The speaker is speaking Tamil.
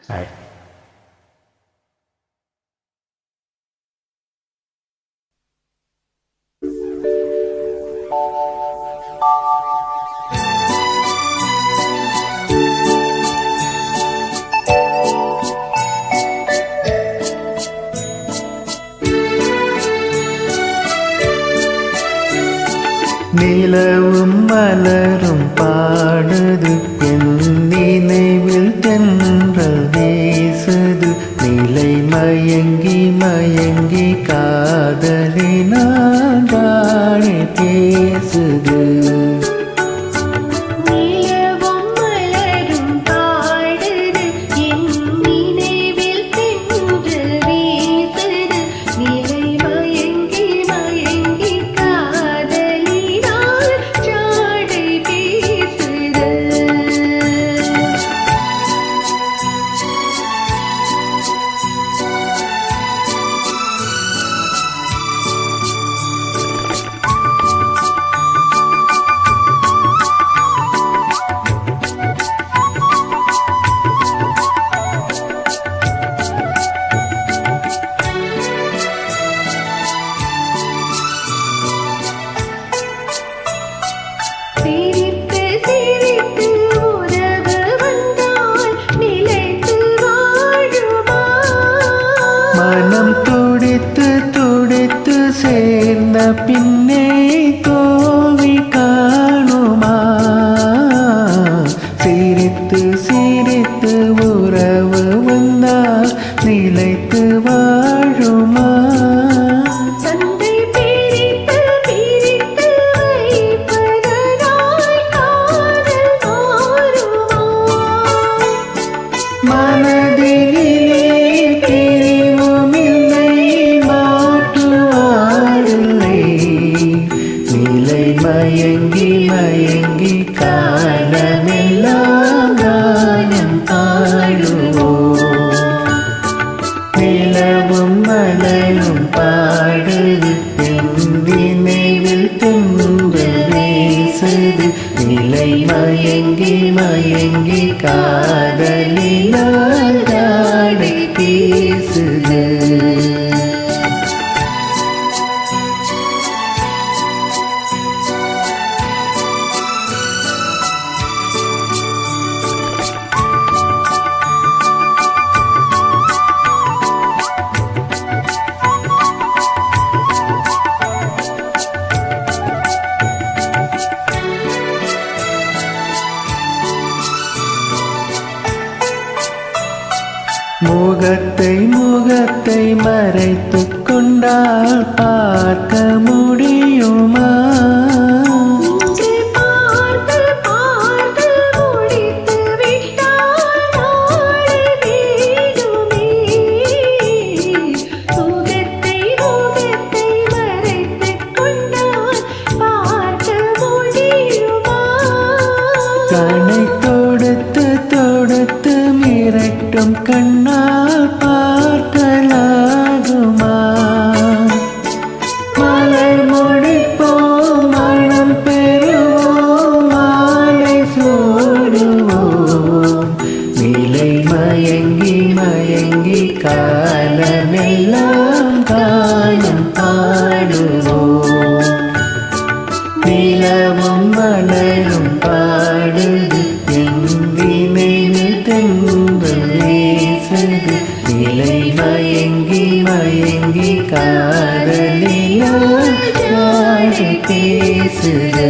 Đấy. நிலவும் மலரும் பாடுது என் நினைவில் தென்றல் வீசுது நிலை மயங்கி மயங்கி காதலினால் வாழை பேசுது மனம் துடித்து துடித்து சேர்ந்த பின்னே தோல்வி காணுமா சிரித்து சிரித்து உறவு வந்தால் நிலைத்து வாழுமா மயங்கி மயங்கி காலமெல்லாம் காயம் பாடுவோம் நிலவும் மலரும் பாடுது நினைவில் தென்றல் வீசுது நிலை மயங்கி மயங்கி காதலினால் காடை பேசுது முகத்தை முகத்தை மறைத்துக் கொண்டால் பார்க்க முடியுமா கண்ணை தொடுத்து தொடுத்து மிரட்டும் கண்ணால் பார்க்கலாகுமா மலர் முடிப்போம் மனம் பெறுவோம் மாலை சூடுவோம் நிலை மயங்கி மயங்கி காலமெல்லாம் காலம் பாடுவோம் நிலவும் மலரும் பாடுது நினைவில் தென்றல் வீசுது நிலை மயங்கி மயங்கி காதலினால் பேசுது